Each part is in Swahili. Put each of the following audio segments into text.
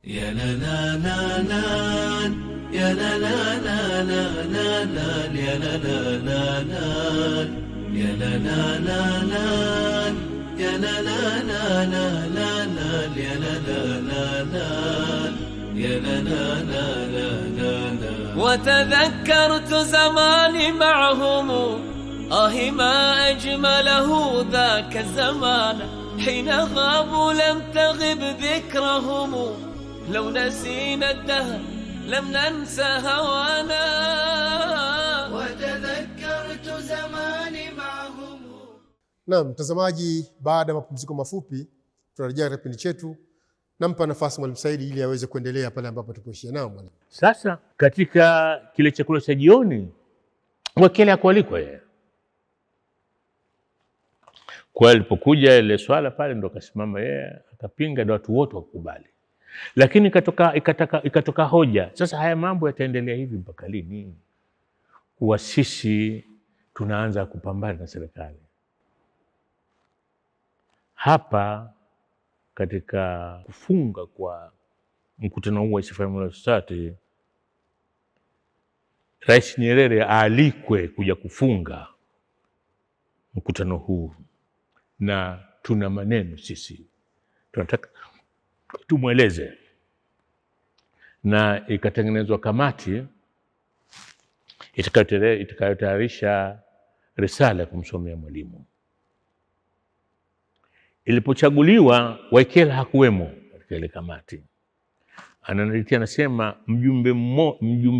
يا لا لا لا لا يا لا لا لا لا لا لا يا لا لا لا لا يا لا لا لا لا يا لا لا لا لا لا لا يا لا لا لا لا يا لا لا لا لا لا لا. وتذكرت زماني معهم ما أجمله ذاك الزمان حين غابوا لم تغب ذكرهم لو نسينا الدهر لم ننسى هوانا وتذكرت زماني معهم. Naam, mtazamaji, baada ya mapumziko mafupi tunarejea kipindi chetu. Nampa nafasi Mwalimu Said ili aweze kuendelea pale ambapo tupoishia. Naam mwalimu. Sasa katika kile chakula cha jioni Wakele hakualikwa yeye. Kwa alipokuja ile swala pale ndo akasimama yeye akapinga na watu wote wakubali. Lakini ikatoka hoja, sasa haya mambo yataendelea hivi mpaka lini? Kuwa sisi tunaanza kupambana na serikali. Hapa katika kufunga kwa mkutano huu wa East African Society, Rais Nyerere aalikwe kuja kufunga mkutano huu, na tuna maneno sisi tunataka tumweleze, na ikatengenezwa kamati itakayotayarisha risala kumsomea Mwalimu. Ilipochaguliwa Waikela hakuwemo katika ile kamati. Ananitia anasema mjumbe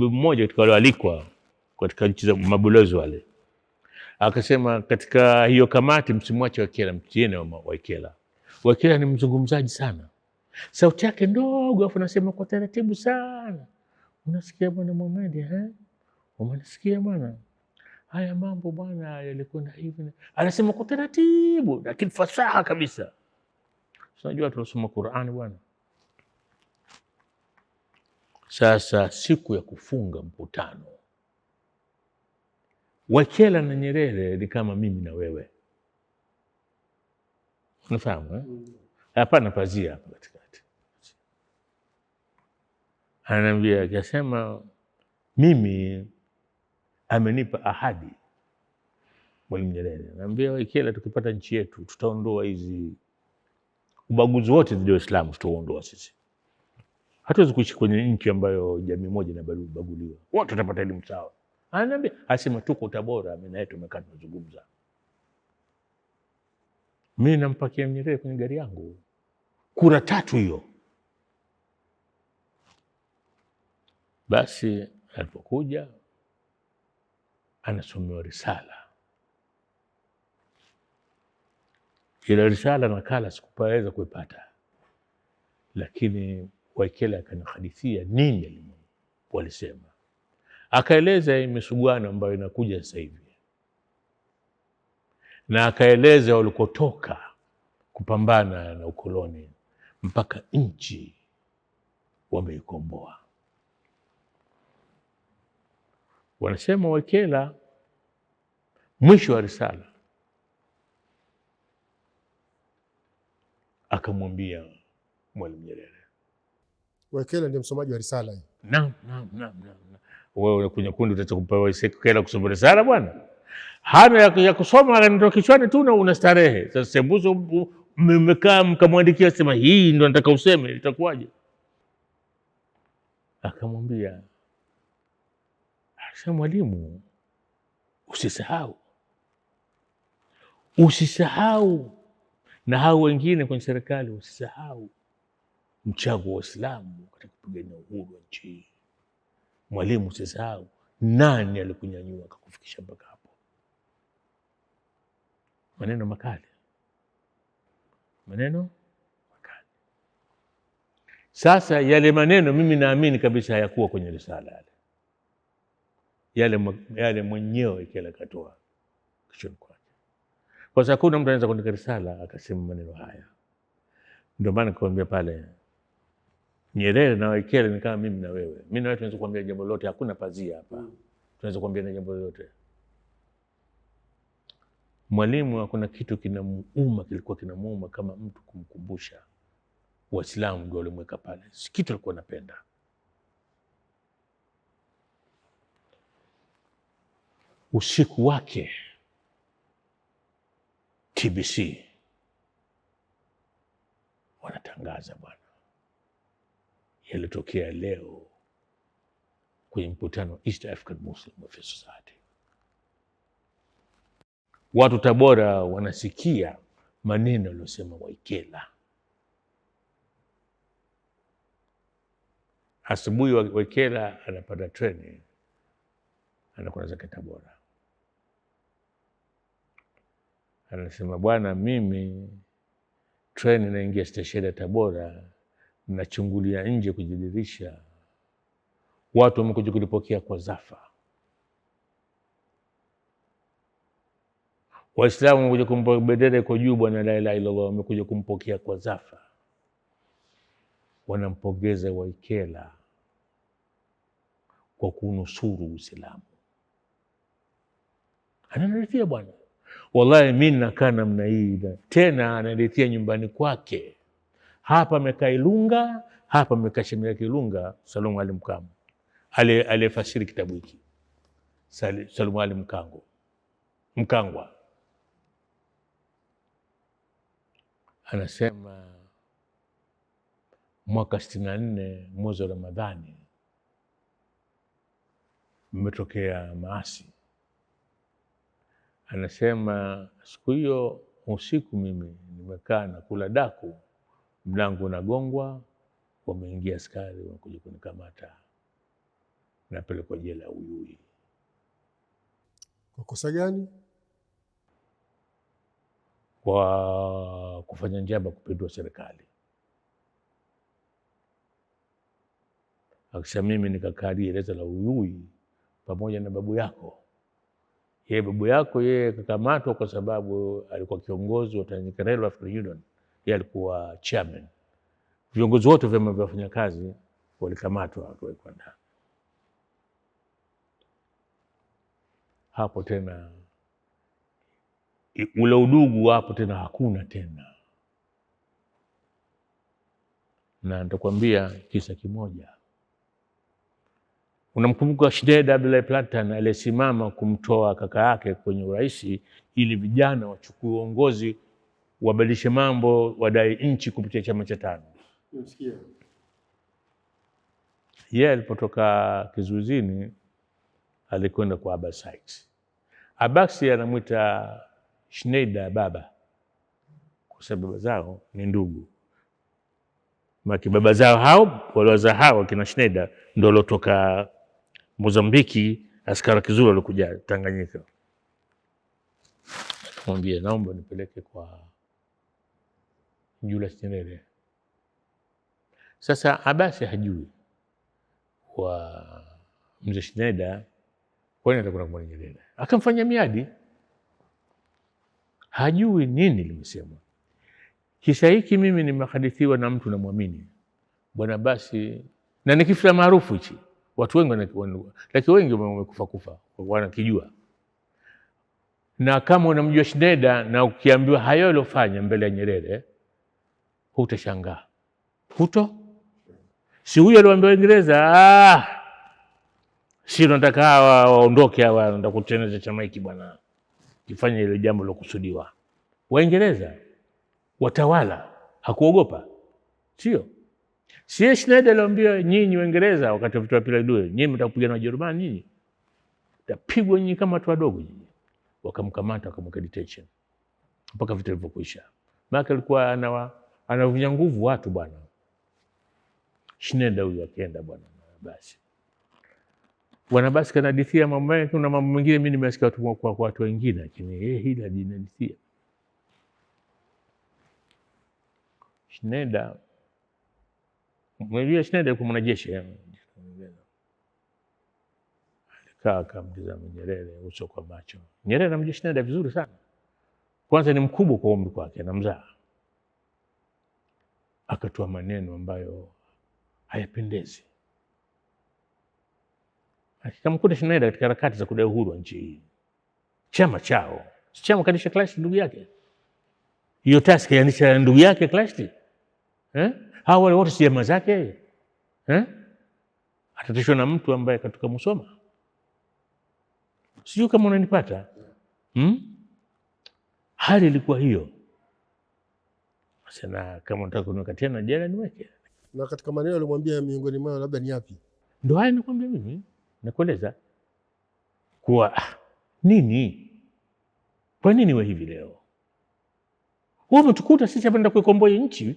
mmoja katika wale walikuwa katika nchi za mabalozi wale akasema katika hiyo kamati msimwache Waikela, mtieni Waikela. Waikela ni mzungumzaji sana, sauti yake ndogo afu anasema kwa taratibu sana. Unasikia bwana Mohamed, unasikia bwana, haya mambo bwana yalikuwa hivi. Anasema kwa taratibu lakini fasaha kabisa. Unajua tunasoma Qur'ani bwana. Sasa siku ya kufunga mkutano, Waikela na Nyerere ni kama mimi na wewe. Unafahamu hapana pazia hapa katikati. Ananiambia akasema mimi amenipa ahadi Mwalimu Nyerere. Ananiambia Waikela, tukipata nchi yetu tutaondoa hizi ubaguzi wote dhidi ya Uislamu, tutaondoa sisi. Hatuwezi kuishi kwenye nchi ambayo jamii moja inabaguliwa. Wote watapata elimu sawa. Ananiambia asema tuko Tabora, mimi na yeye tumekaa tunazungumza. Mimi nampakia Nyerere kwenye gari yangu. Kura 3 hiyo. Basi alipokuja anasomewa risala. Ile risala nakala sikupaweza kuipata. Lakini Waikela akanihadithia nini walisema. Akaeleza misuguano ambayo inakuja sasa hivi. Na akaeleza walikotoka kupambana na ukoloni mpaka nchi wameikomboa. Wanasema Waikela mwisho wa risala akamwambia Mwalimu Nyerere. Waikela ndiye msomaji wa risala hii. Naam. Wewe kwenye kundi utacha kupewa Waikela kusoma risala bwana? Hana ya kusoma anatoka kichwani tu na unastarehe. Sasa sembuzo mmekaa mkamwandikia sema hii ndo nataka useme, itakuwaje? Akamwambia, "Sasa Mwalimu, usisahau na hao wengine kwenye serikali usisahau mchango wa Uislamu katika kupigania uhuru wa nchi. Mwalimu, usisahau nani alikunyanyua akakufikisha mpaka hapo." Maneno makali. Sasa yale maneno mimi naamini kabisa hayakuwa kwenye risala yale mwenyewe kile katoa kichwani kwake. Kwa sababu kuna mtu anaweza kuandika risala akasema maneno haya. Ndio maana nikwambia pale Nyerere na Waikela ni kama mimi na wewe. Mimi na wewe tunaweza kuambia jambo lolote, hakuna pazia hapa. Tunaweza kuambia na jambo lolote. Mwalimu hakuna kitu kilikuwa kinamuuma kama mtu kumkumbusha Waislamu ndio walimweka pale, si kitu alikuwa anapenda. Usiku wake TBC wanatangaza bwana, yalitokea leo kwenye mkutano East African Muslim Welfare Society. Watu Tabora wanasikia maneno aliyosema Waikela. Asubuhi Waikela anapanda treni anakwenda zake Tabora, anasema bwana, mimi treni naingia stesheni ya Tabora, nachungulia nje kujidirisha, watu wamekuja kulipokea kwa zafa. Waislamu wamekuja kumpokea, bendera iko juu bwana, la ilaha illallah, wamekuja kumpokea kwa zafa. Wanampongeza Waikela kwa kunusuru Uislamu. Ananiletea bwana, wallahi mimi nakaa namna hii, tena ananiletea nyumbani kwake. Hapa amekaa Ilunga, hapa amekaa Shemia Kilunga, Salum Ali Mkambo aliyefasiri kitabu hiki, Salum Ali Mkangwa. Anasema mwaka 64 mwezi wa Ramadhani mmetokea maasi. Anasema siku hiyo usiku mimi nimekaa na kula daku, mlango unagongwa, wameingia askari wanakuja kunikamata, napelekwa jela ya Uyui. Kwa kosa gani? Kwa kufanya njama kupindua serikali. Akisema mimi nikakaa gereza la Uyui pamoja na babu yako. Babu yako yeye kakamatwa kwa sababu alikuwa kiongozi wa Tanganyika Railway African Union. Yeye alikuwa chairman. Viongozi wote vya wafanyakazi walikamatwa wakawekwa ndani. Hapo tena ule udugu hapo tena hakuna tena. Na nitakwambia kisa kimoja. Unamkumbuka Schneider Abdullah Platan aliyesimama kumtoa kaka yake kwenye urais ili vijana wachukue uongozi, wabadilishe mambo, wadai nchi kupitia chama cha TANU. Unasikia? Yeye alipotoka kizuizini alikwenda kwa Abbas Sykes. Abbas anamuita Schneider baba kwa sababu baba zao ni ndugu. Maki baba zao hao waliwazaa hao kina Schneider ndio walotoka Mozambiki, askari kizuru walikuja Tanganyika. Akamwambia naomba nipeleke kwa Julius Nyerere. Sasa Abbas hajui kwa mzee Schneider kwa nini atakwenda kwa Nyerere. Akamfanya miadi. Hajui nini limesemwa. Kisa hiki mimi nimehadithiwa na mtu namwamini. Bwana basi, na ni kifo maarufu hichi. Watu wengi lakini wengi wamekufa wanakijua. Na kama unamjua Schneider na ukiambiwa hayo aliyofanya mbele ya Nyerere, hutashangaa. Si huyo aliwaambia Waingereza, si tunataka hawa waondoke hawa, nataka kutengeneza chama hiki bwana. Kifanya ile jambo lilokusudiwa. Waingereza watawala hakuogopa. Sio? Si Schneider aliwaambia nyinyi Waingereza wakati wa vita vya pili dunia, nyinyi mtakupigana na Wajerumani nyinyi. Tapigwa nyinyi kama watu wadogo nyinyi. Wakamkamata wakamweka detention. Mpaka vita vilivyokuisha. Maana alikuwa anavunya nguvu watu bwana. Schneider huyo akaenda bwana basi. Bwana basi kanadithia mambo yake, kuna mambo mengine mimi nimesikia kwa watu wengine lakini hili hajinadithia. Schneider Mwalimu Schneider kwa mwanajeshi alikaa akamtazama Nyerere uso kwa macho. Nyerere anamjua Schneider vizuri sana. Kwanza ni mkubwa kwa umri wake, anamzaa. Akatoa maneno ambayo hayapendezi. Akamkuta Schneider katika harakati za kudai uhuru wa nchi hii. Chama chao. Chama kanisha Clash ndugu yake. Hiyo task yanisha ndugu yake Clash. Hawa wale wote si jamaa zake Atatishwa na mtu ambaye katoka Musoma? Sijui kama unanipata. Hali ilikuwa hiyo. Sasa kama unataka kuniweka tena jela niweke. Na katika maneno alimwambia miongoni mwao labda ni yapi? Ndio haya nakwambia mimi. Nakueleza kuwa nini, kwa nini wewe hivi leo wewe umetukuta sisi hapa ndio kuikomboa nchi,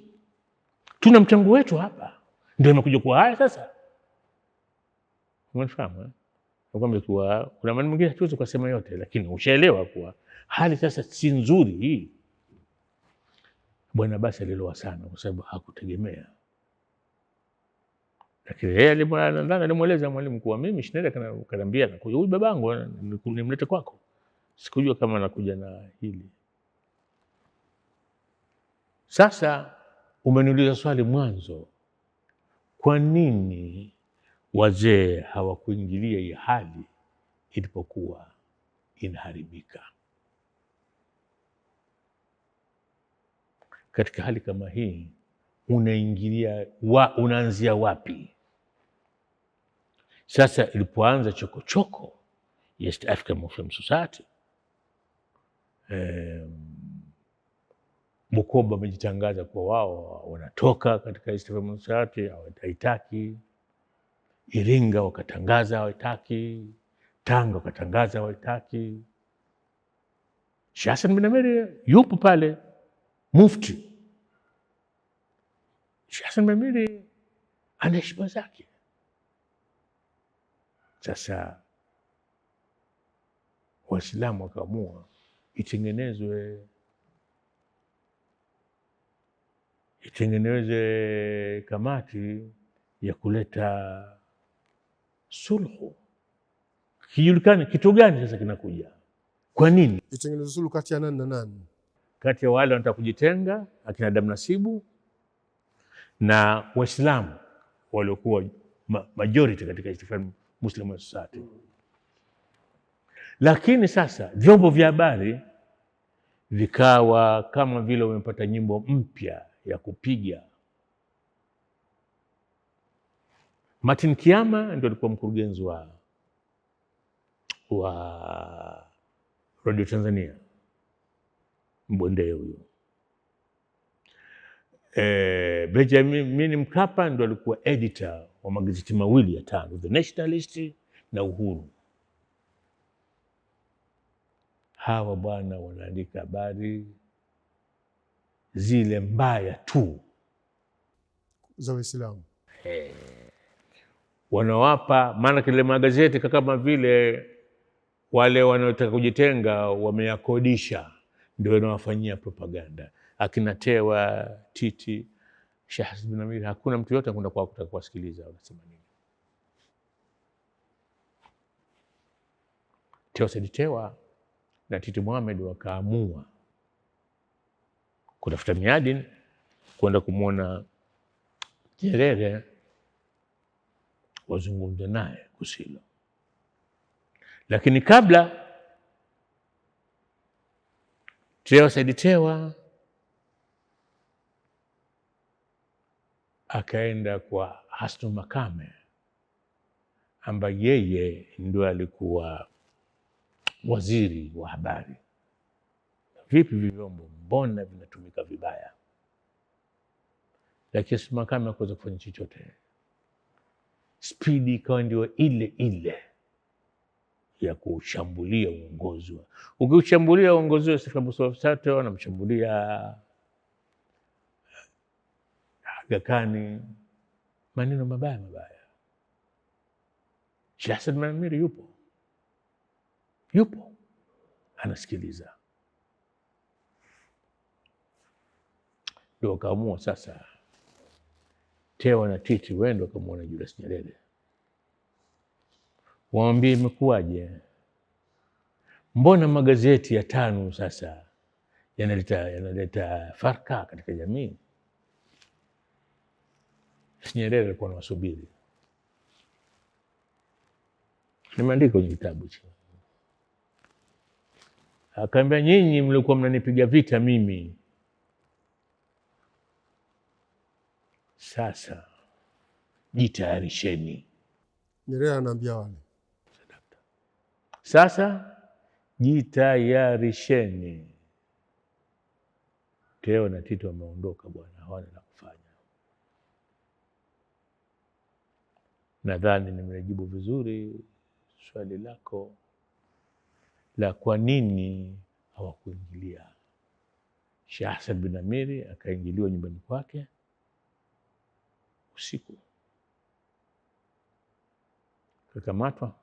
tuna mchango wetu hapa, ndio imekuja kuwa haya sasa. Umefahamu? Nakwambia kuwa kuna maneno mengine hatuwezi kusema yote, lakini ushaelewa kuwa hali sasa si nzuri hii. Bwana basi aliloa sana kwa sababu hakutegemea. Lakini yeye alimweleza mwalimu kuwa mimi Schneider kanambia na huyu babangu nimlete kwako. Sikujua kama anakuja na hili. Sasa umeniuliza swali mwanzo, kwa nini wazee hawakuingilia hii hali ilipokuwa inaharibika? Katika hali kama hii unaingilia unaanzia wapi? Sasa ilipoanza chokochoko East African Muslim Society, Bukoba wamejitangaza kwa wao wanatoka katika East African Society, hawaitaki. Iringa wakatangaza hawataki, Tanga wakatangaza hawataki. Sheikh Hassan bin Amir yupo pale, mufti. Sheikh Hassan bin Amir ana heshima zake. Sasa Waislamu wakaamua itengenezwe kamati ya kuleta sulhu. Kijulikane kitu gani sasa kinakuja? Kwa nini itengenezwe sulhu kati ya nani na nani? Kati ya wale wanataka kujitenga akina Adamu Nasibu na Waislamu waliokuwa majority katika East African Muslim Society. Lakini sasa vyombo vya habari vikawa kama vile wamepata nyimbo mpya ya kupiga. Martin Kiama ndio alikuwa mkurugenzi wa Radio Tanzania, mbondeo huyo. Benjamin Mkapa ndio alikuwa editor wa magazeti mawili ya tano, The Nationalist na Uhuru. Hawa bwana wanaandika habari zile mbaya tu za Uislamu. Wanawapa, maana kile magazeti kama vile wale wanaotaka kujitenga wameyakodisha, ndio wanawafanyia propaganda. Akina Tewa, Titi, Sheikh Hassan bin Amir, hakuna mtu yote anakwenda kwa kutaka kuwasikiliza wanasema nini. Tewa na Titi Mohamed wakaamua kutafuta miadi kwenda kumwona Nyerere wazungumze naye kusilo. Lakini kabla Said Tewa akaenda kwa Hasnu Makame ambaye yeye ndio alikuwa waziri wa habari. Vipi vyombo mbona vinatumika vibaya? Lakini Hasnu Makame hakuweza kufanya chochote. Spidi ikawa ndio ile ya kushambulia uongozi. Ukishambulia uongozi wa African Society wanamshambulia Aga Khan, maneno mabaya. Sheikh Hassan bin Amir yupo anasikiliza. Ndio kaamua sasa Tewa na Titi wendo kumuona Julius Nyerere, waambie imekuwaje, mbona magazeti ya tano sasa yanaleta farka katika jamii? Nyerere alikuwa anawasubiri. Nimeandika kwenye kitabu hicho. Akaambia, nyinyi mlikuwa mnanipiga vita mimi, Sasa jitayarisheni. Nyerere anaambia wale, sasa jitayarisheni. Teo na Tito wameondoka bwana, hawana la kufanya. Nadhani nimejibu vizuri swali lako la kwa nini hawakuingilia. Sheikh Hassan bin Amiri akaingiliwa nyumbani kwake usiku, kakamatwa.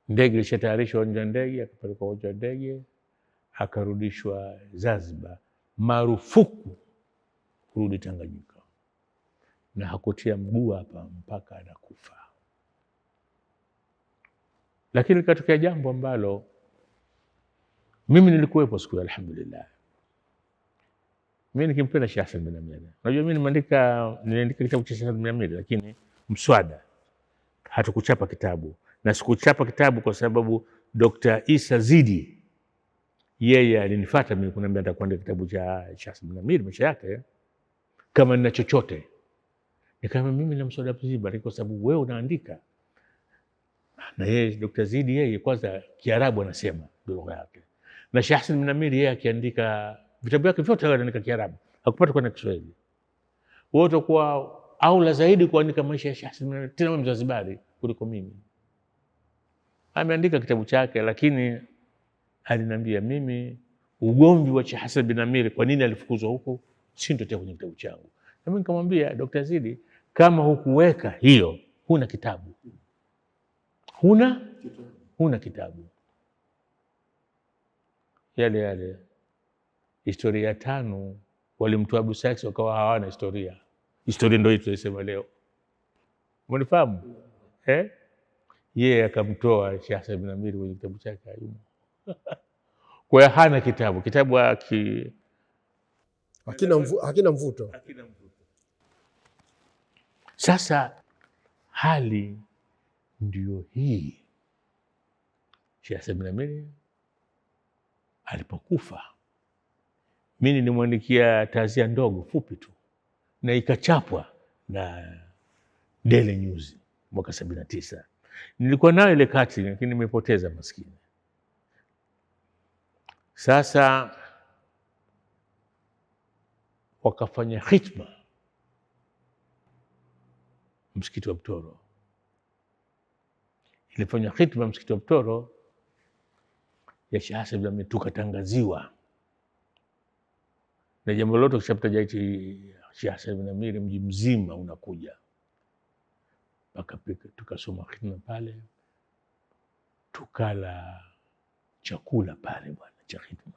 Ndege ilishatayarishwa uwanja wa ndege, akapelekwa uwanja wa ndege, akarudishwa Zanzibar. Marufuku kurudi Tanganyika, na hakutia mguu hapa mpaka anakufa. Lakini likatokea jambo ambalo mimi nilikuwepo siku, alhamdulillah. Mimi nikimpenda Sheikh Hassan bin Amiri. Unajua mimi niliandika kitabu cha Sheikh Hassan bin Amiri, lakini mswada, hatukuchapa kitabu. Na sikuchapa kitabu kwa sababu Dr. Isa Zidi yeye alinifuata mimi kuniambia nitakuandika kitabu cha Sheikh Hassan bin Amiri, maisha yake, kama nina chochote. Nikamwambia mimi na mswada mzima, kwa sababu wewe unaandika. Na yeye Dr. Zidi yeye kwanza Kiarabu anasema lugha yake. Na Sheikh Hassan bin Amiri yeye akiandika vitabu vyake vyote anaandika Kiarabu, hakupata kwa Kiswahili. Wote kwa aula zaidi kuandika maisha ya Sheikh Hassan bin Amiri, tena Mzanzibari kuliko mimi. Ameandika kitabu chake, lakini aliniambia mimi ugomvi wa Sheikh Hassan bin Amiri, kwa nini alifukuzwa huko, si ndio kwenye kitabu changu. Na mimi nikamwambia Dr. Zidi, kama hukuweka hiyo, huna kitabu. Huna kitabu. Yale historia 5 walimtoa Abu Sykes wakawa hawana historia. Historia ndio tunasema leo. Mnifahamu? Yeye akamtoa Sheikh Hassan bin Amiri kwenye kitabu chake hayumo. Kwa hiyo hana kitabu. Kitabu hakina mvuto. Sasa hali ndio hii. Sheikh Hassan bin Amiri alipokufa, mimi nilimwandikia taazia ndogo fupi tu, na ikachapwa na Daily News mwaka 79. Nilikuwa nayo ile kati, lakini nimepoteza maskini. Sasa wakafanya khitma msikiti wa Mtoro. Ilifanya khitma msikiti wa Mtoro ya Sheikh Hassan bin Amiri, tukatangaziwa. Na jambo lote kishapitaja hichi Sheikh Hassan bin Amiri, mji mzima unakuja. Tukasoma khitma pale, tukala chakula pale bwana cha khitma.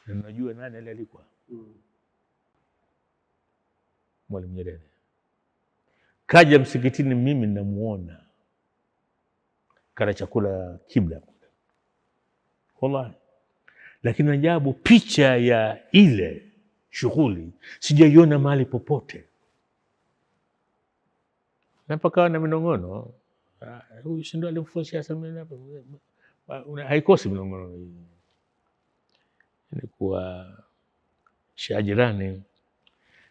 Na unajua nani alikuwa? Mwalimu Nyerere. Kaja msikitini, mimi namuona kala chakula kibla. Wallahi. Lakini ajabu, picha ya ile shughuli sijaiona mahali popote. Na pakawa na minong'ono, huyu si ndio alimfuatia Hassan hapa? Haikosi minong'ono hii. Ilikuwa Shajirani,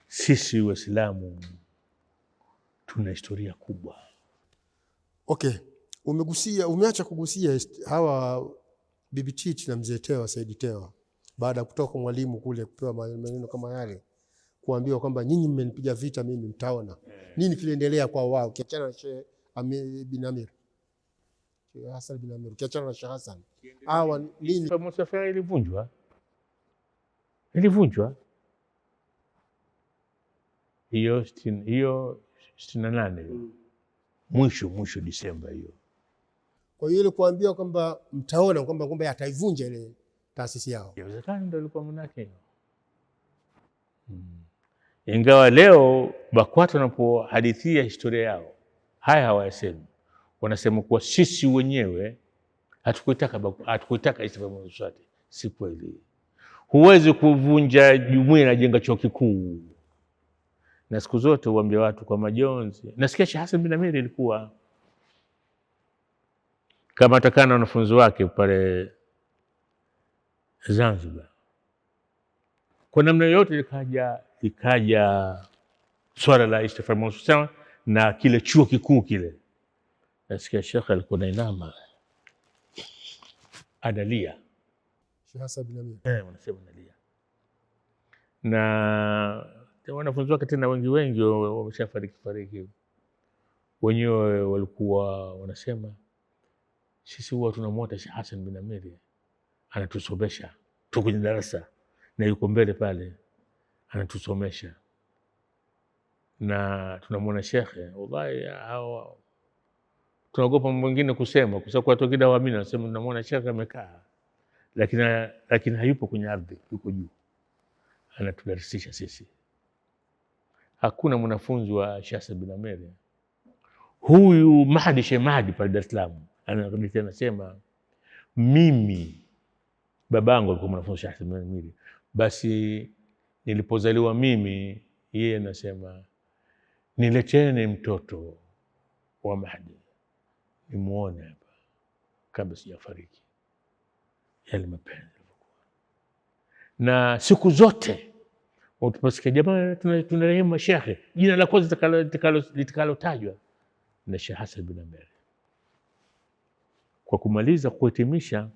sisi Waislamu tuna historia kubwa. Okay, umeacha kugusia hawa Bibi Titi na Mzee Tewa, Said Tewa, baada ya kutoka kwa Mwalimu kule kupewa maneno kama yale, kuambiwa kwamba nyinyi mmenipiga vita mimi, mtaona nini kiliendelea kwa wao, kiachana na Sheikh bin Amiri, Sheikh Hassan bin Amiri, kiachana na Sheikh Hassan, hawa nini? Msafara ilivunjwa hiyo 68 mwisho Disemba hiyo. Kwa hiyo ile kuambiwa kwamba mtaona kwamba ataivunja ile taasisi yao, inawezekana ndio ilikuwa manake. Ingawa leo BAKWATA wanapohadithia historia yao haya hawasemi, wanasema kuwa sisi wenyewe hatukuitaka Istiqlal Mswati. Si kweli. Huwezi kuvunja jumuiya na jenga chuo kikuu. Na siku zote uambia watu kwa majonzi. Nasikia Sheikh Hassan bin Amiri ilikuwa kama atakana wanafunzi wake pale Zanzibar, kwa namna yote ikaja ikaja swala la istighfar sawa na kile chuo kikuu kile. Nasikia Sheikh alikuwa nainama analia, Sheikh Hassan bin Amir wanasema analia, na wanafunzi wake tena wengi wameshafariki. Wenyewe walikuwa wanasema sisi huwa tunamwota Sheikh Hassan bin Amir anatusomesha tu kwenye darasa na yuko mbele pale anatusomesha, na tunamwona shekhe. Wallahi hao tunaogopa mwingine kusema, kwa sababu watu wengine waamini, wanasema tunamwona shekhe amekaa, lakini hayupo kwenye ardhi, yuko juu anatudarisisha sisi. Hakuna mwanafunzi wa Sheikh Hassan bin Amir huyu Mahdi Sheikh Mahdi pale Dar es Salaam anasema mimi babangu alikuwa mwanafunzi Sheikh Hassan bin Amir, basi nilipozaliwa mimi, yeye anasema nileteni mtoto wa Mahdi nimuone hapa kabla sijafariki. Yale mapenzi yalikuwa. Na siku zote utuposikia jamaa tunarehemu shekhe, jina la kwanza litakalotajwa na Sheikh Hassan bin Amir. Kwa kumaliza kuhitimisha,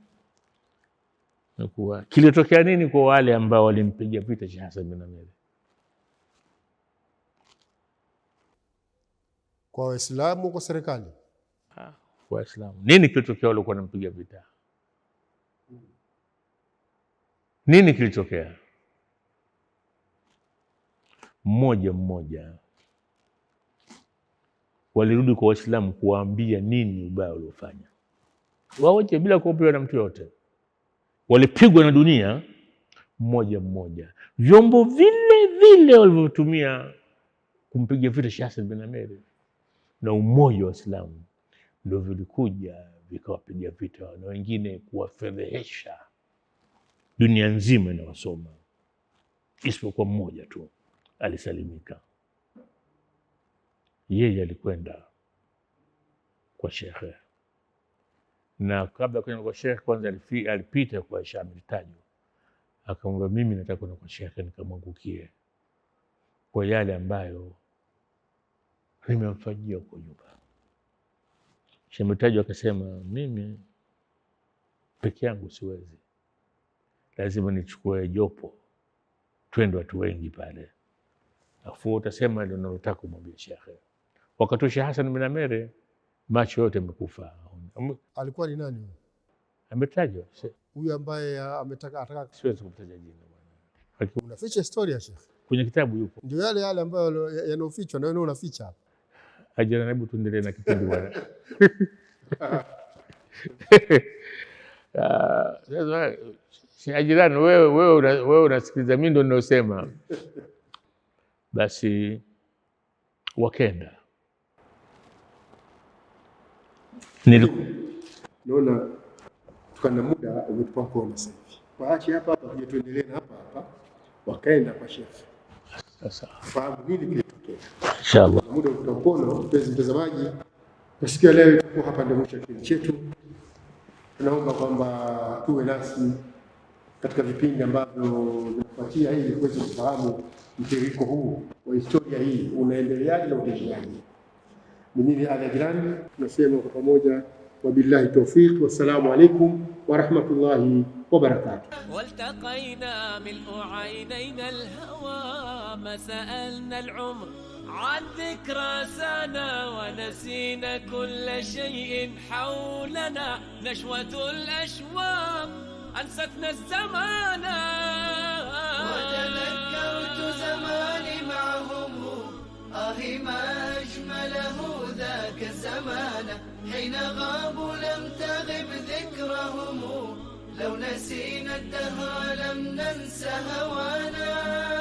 nakuwa kilitokea nini kwa wale ambao walimpiga vita Sheikh Hassan bin Amir? Kwa Waislamu, kwa serikali? Kwa Waislamu. Nini kilitokea wale walikuwa wanampiga vita? Nini kilitokea? Mmoja walirudi kwa Waislamu kuwaambia nini ubaya waliofanya. Waoje bila kuopewa na mtu yote. Walipigwa na dunia mmoja. Vyombo vile walivyotumia kumpiga vita Sheikh Hassan bin Amir na umoja wa Waislamu ndio vilikuja vikawapiga vita, na wengine kuwafedhehesha dunia nzima inawasoma, isipokuwa mmoja tu alisalimika. Yeye alikwenda kwa shekhe, na kabla kwenda kwa shekhe kwanza alipita kwa Sheikh Amir Tajo, akamwambia mimi nataka kwenda kwa shekhe nikamwangukie kwa yale ambayo nimemfanyia kwa nyumba. Sheikh Amir Tajo akasema mimi peke yangu siwezi, lazima nichukue jopo, twende watu wengi pale, afu utasema ndio nataka kumwambia shekhe. Wakati Sheikh Hassan bin Amir macho yote yamekufa. Alikuwa ni nani? Ametajwa huyu ambaye ataka siwezi kumtaja jina bwana. Unaficha historia Sheikh? Kwenye kitabu yupo. Ndio yale ambayo yanofichwa na wewe unaficha hapa. Ajira, hebu tuendelee na kipindi bwana. Sasa Ajirani, wewe unasikiliza, mimi ndo ninasema. Basi wakenda. Naona tukana muda umetupa kuona sasa hivi. Waache hapa tuje tuendelee na hapa. Wakaenda kwa shekhe. Sasa fahamu nini kilitokea. Inshallah. Muda utakono, mpenzi mtazamaji. Nasikia leo tutakuwa hapa ndio mwisho kipindi chetu. Tunaomba kwamba tuwe nasi katika vipindi ambavyo vinafuatia ili kuweza kufahamu mtiririko huu wa historia hii unaendeleaje na utaendeaje. Mimi Ali Ajirani tunasema kwa pamoja wabillahi tawfiq, wassalamu alaykum wa rahmatullahi wa barakatuh. والتقينا ملء عينينا الهوى ما سألنا العمر عن ذكرى سنة ونسينا كل شيء حولنا نشوة الأشواق أنستنا الزمان وتذكرت زماني معهم ما أجمله ذاك الزمان حين غابوا لم تغب ذكرهم لو نسينا الدهر لم ننس هوانا